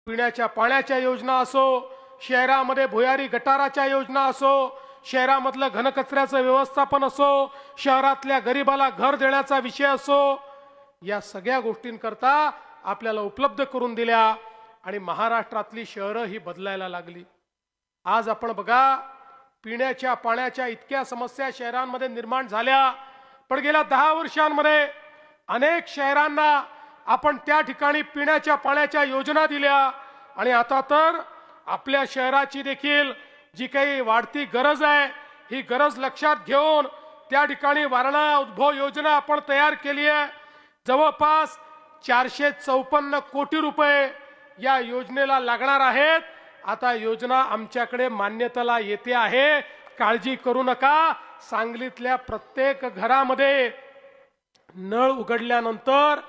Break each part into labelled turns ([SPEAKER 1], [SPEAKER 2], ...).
[SPEAKER 1] पिण्याच्या पाण्याच्या योजना असो, शहरामध्ये भुयारी गटाराच्या योजना असो, शहरामधलं घनकचऱ्याचं व्यवस्थापन असो, शहरातल्या गरिबाला घर देण्याचा विषय असो, या सगळ्या गोष्टींकरता आपल्याला उपलब्ध करून दिल्या आणि महाराष्ट्रातली शहरं ही बदलायला लागली। आज आपण बघा, पिण्याच्या पाण्याच्या इतक्या समस्या शहरांमध्ये निर्माण झाल्या, पण गेल्या 10 वर्षांमध्ये अनेक शहरांना आपण त्या ठिकाणी पिण्याच्या पाण्याच्या योजना दिल्या आणि आता तर आपल्या शहराची देखील जी काही वाढती गरज आहे ही गरज लक्षात घेऊन त्या ठिकाणी वारणा उद्भव योजना आपण तयार केली आहे। जवळपास 454 कोटी रुपये या योजनेला लागणार आहेत। आता योजना आमच्याकडे मान्यतेला येते आहे, काळजी करू नका। सांगलीतल्या प्रत्येक घरामध्ये नळ उघडल्यानंतर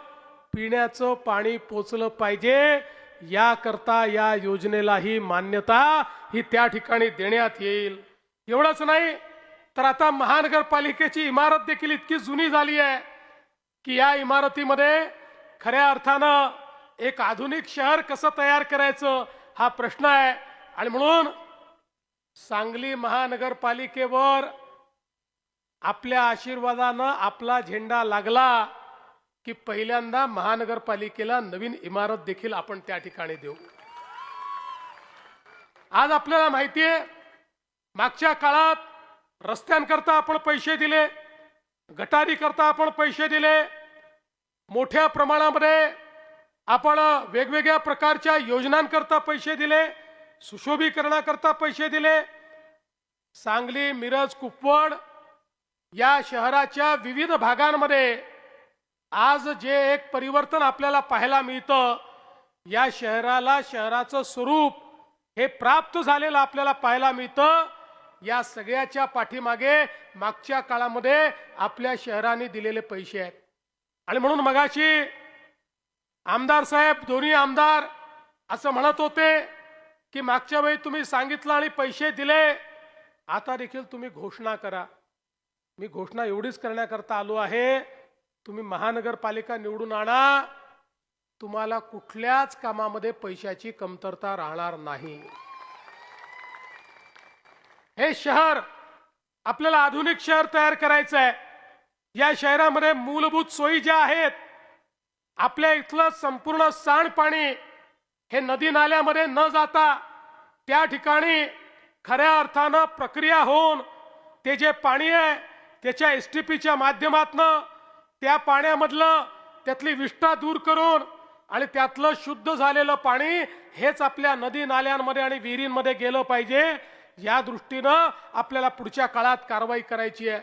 [SPEAKER 1] पिण्याचं पाणी पोचलं पाहिजे, याकरता या योजनेलाही मान्यता ही त्या ठिकाणी देण्यात येईल। एवढंच नाही तर आता महानगरपालिकेची इमारत देखील इतकी जुनी झाली आहे की या इमारतीमध्ये खऱ्या अर्थानं एक आधुनिक शहर कसं तयार करायचं हा प्रश्न आहे। आणि म्हणून सांगली महानगरपालिकेवर आपल्या आशीर्वादानं आपला झेंडा लागला की पहिल्यांदा महानगरपालिकेला नवीन इमारत देखील आपण त्या ठिकाणी देऊ। आज आपल्याला माहिती आहे, मागच्या काळात रस्त्यांकरता आपण पैसे दिले, गटारीकरता आपण पैसे दिले, मोठ्या प्रमाणामध्ये आपण वेगवेगळ्या प्रकारच्या योजनांकरता पैसे दिले, सुशोभीकरणाकरता पैसे दिले। सांगली, मिरज, कुपवाड या शहराच्या विविध भागांमध्ये आज जे एक परिवर्तन आपल्याला पाहायला मिळतं, या शहराला शहराचं स्वरूप हे प्राप्त झालेलं आपल्याला पाहायला मिळतं। या सगळ्याच्या पाठीमागे मागच्या काळामध्ये आपल्या शहराने दिलेले पैसे आहेत। आणि म्हणून मगाशी आमदार साहेब, दोन्ही आमदार असं म्हणत होते की मागच्या वेळी तुम्ही सांगितलं आणि पैसे दिले, आता देखील तुम्ही घोषणा करा। मी घोषणा एवढीच करण्याकरता आलो आहे, तुम्ही महानगरपालिका निवडून आणा, तुम्हाला कुठल्याच कामामध्ये पैशाची कमतरता राहणार नाही। हे शहर आपल्याला आधुनिक शहर तयार करायचं आहे। या शहरामध्ये मूलभूत सोयी ज्या आहेत, आपल्या इथलं संपूर्ण सांडपाणी हे नदी नाल्यामध्ये न जाता त्या ठिकाणी खऱ्या अर्थानं प्रक्रिया होऊन ते जे पाणी आहे त्याच्या एसटीपीच्या माध्यमातून त्या पाण्यामधलं त्यातली विष्ठा दूर करून आणि त्यातलं शुद्ध झालेलं पाणी हेच आपल्या नदी नाल्यांमध्ये आणि विहिरींमध्ये गेलं पाहिजे। या दृष्टीनं आपल्याला पुढच्या काळात कारवाई करायची आहे।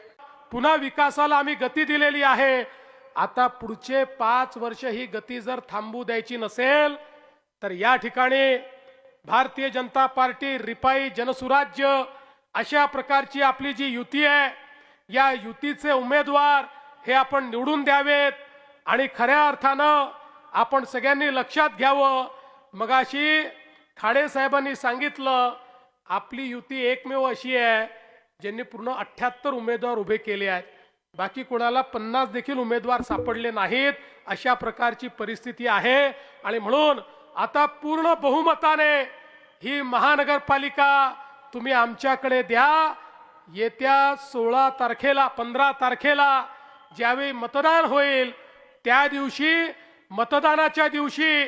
[SPEAKER 1] पुन्हा विकासाला आम्ही गती दिलेली आहे। आता पुढचे 5 वर्ष ही गती जर थांबू द्यायची नसेल तर या ठिकाणी भारतीय जनता पार्टी, रिपाई, जनसुराज्य अशा प्रकारची आपली जी युती आहे, या युतीचे उमेदवार हे आपण निवडून द्यावेत आणि खऱ्या अर्थानं आपण सगळ्यांनी लक्षात घ्यावं। मगाशी खाडे साहेबांनी सांगितलं, आपली युती एकमेव अशी आहे ज्यांनी पूर्ण 78 उमेदवार उभे केले आहेत, बाकी कोणाला 50 देखील उमेदवार सापडले नाहीत। अशा प्रकारची परिस्थिती आहे आणि म्हणून आता पूर्ण बहुमताने ही महानगरपालिका तुम्ही आमच्याकडे द्या। येत्या 16 तारखेला 15 तारखेला ज्यावेळी मतदान होईल त्या दिवशी, मतदानाच्या दिवशी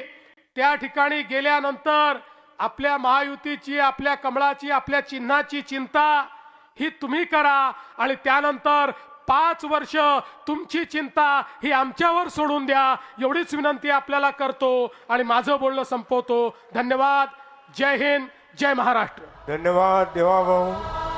[SPEAKER 1] त्या ठिकाणी गेल्यानंतर आपल्या महायुतीची, आपल्या कमळाची, आपल्या चिन्हाची चिंता ही तुम्ही करा आणि त्यानंतर 5 वर्ष तुमची चिंता ही आमच्यावर सोडून द्या, एवढीच विनंती आपल्याला करतो आणि माझं बोलणं संपवतो। धन्यवाद। जय हिंद, जय महाराष्ट्र।
[SPEAKER 2] धन्यवाद देवाभाऊ।